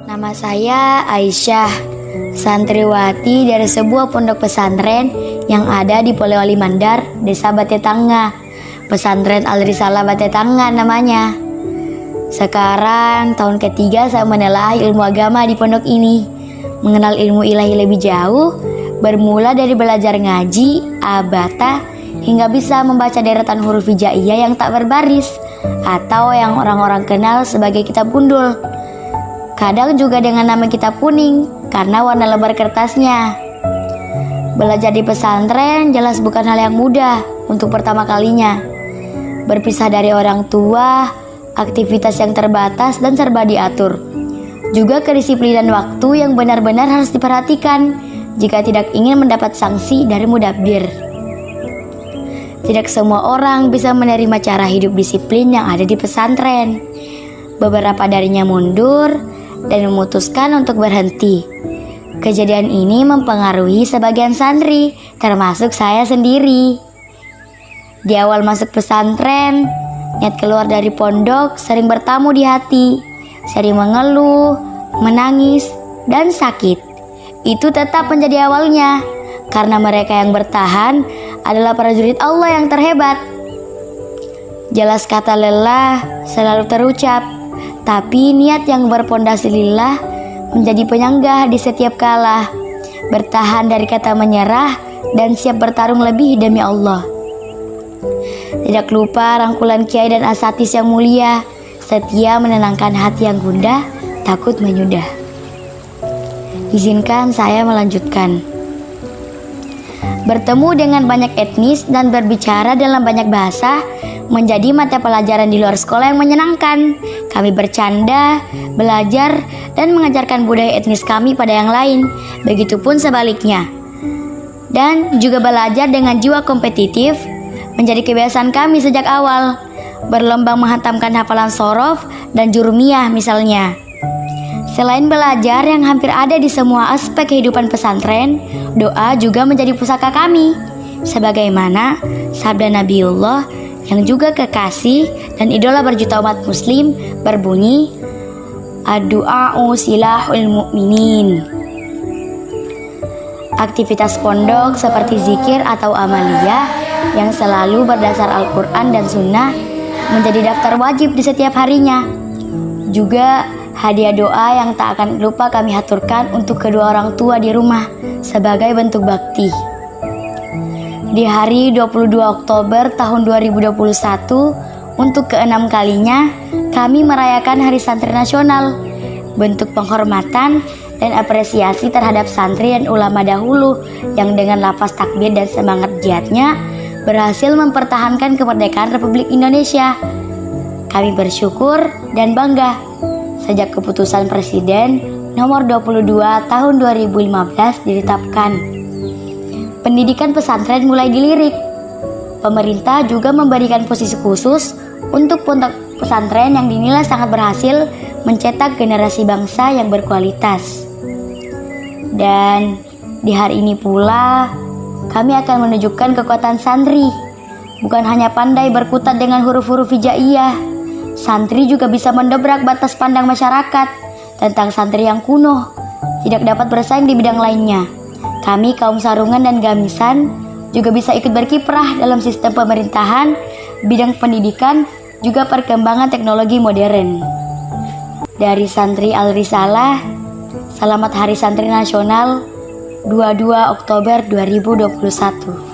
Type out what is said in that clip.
Nama saya Aisyah, santriwati dari sebuah pondok pesantren yang ada di Polewali Mandar, Desa Batetanga. Pesantren Al-Risalah Batetanga namanya. Sekarang tahun ketiga saya menelaah ilmu agama di pondok ini. Mengenal ilmu ilahi lebih jauh, bermula dari belajar ngaji, abata, hingga bisa membaca deretan huruf hijaiyah yang tak berbaris, atau yang orang-orang kenal sebagai kitab gundul. Kadang juga dengan nama kitab kuning, karena warna lebar kertasnya. Belajar di pesantren jelas bukan hal yang mudah untuk pertama kalinya. Berpisah dari orang tua, aktivitas yang terbatas dan serba diatur. Juga kedisiplinan waktu yang benar-benar harus diperhatikan jika tidak ingin mendapat sanksi dari mudabir. Tidak semua orang bisa menerima cara hidup disiplin yang ada di pesantren. Beberapa darinya mundur dan memutuskan untuk berhenti. Kejadian ini mempengaruhi sebagian santri, termasuk saya sendiri. Di awal masuk pesantren, niat keluar dari pondok sering bertamu di hati, sering mengeluh, menangis, dan sakit. Itu tetap menjadi awalnya, karena mereka yang bertahan adalah prajurit Allah yang terhebat. Jelas kata lelah selalu terucap, tapi niat yang berpondasi lillah menjadi penyanggah di setiap kalah, bertahan dari kata menyerah dan siap bertarung lebih demi Allah. Tidak lupa rangkulan kiai dan asatis yang mulia, setia menenangkan hati yang gundah, takut menyudah. Izinkan saya melanjutkan. Bertemu dengan banyak etnis dan berbicara dalam banyak bahasa menjadi mata pelajaran di luar sekolah yang menyenangkan. Kami bercanda, belajar, dan mengajarkan budaya etnis kami pada yang lain. Begitupun sebaliknya. Dan juga belajar dengan jiwa kompetitif menjadi kebiasaan kami sejak awal. Berlomba menghantamkan hafalan sorof dan jurumiyah misalnya. Selain belajar yang hampir ada di semua aspek kehidupan pesantren, doa juga menjadi pusaka kami. Sebagaimana sabda Nabiullah yang juga kekasih dan idola berjuta umat muslim berbunyi, "Ad-du'a'u silahul mu'minin." Aktivitas pondok seperti zikir atau amaliyah yang selalu berdasar Al-Quran dan Sunnah menjadi daftar wajib di setiap harinya. Juga hadiah doa yang tak akan lupa kami haturkan untuk kedua orang tua di rumah sebagai bentuk bakti. Di hari 22 Oktober tahun 2021, untuk ke-6 kalinya kami merayakan Hari Santri Nasional, bentuk penghormatan dan apresiasi terhadap santri dan ulama dahulu yang dengan lafaz takbir dan semangat jihadnya berhasil mempertahankan kemerdekaan Republik Indonesia. Kami bersyukur dan bangga sejak keputusan Presiden nomor 22 tahun 2015 ditetapkan. Pendidikan pesantren mulai dilirik. Pemerintah juga memberikan posisi khusus untuk pondok pesantren yang dinilai sangat berhasil mencetak generasi bangsa yang berkualitas. Dan di hari ini pula kami akan menunjukkan kekuatan santri. Bukan hanya pandai berkutat dengan huruf-huruf hijaiyah, santri juga bisa mendobrak batas pandang masyarakat tentang santri yang kuno, tidak dapat bersaing di bidang lainnya. Kami kaum sarungan dan gamisan juga bisa ikut berkiprah dalam sistem pemerintahan, bidang pendidikan, juga perkembangan teknologi modern. Dari Santri Al-Risalah, selamat Hari Santri Nasional 22 Oktober 2021.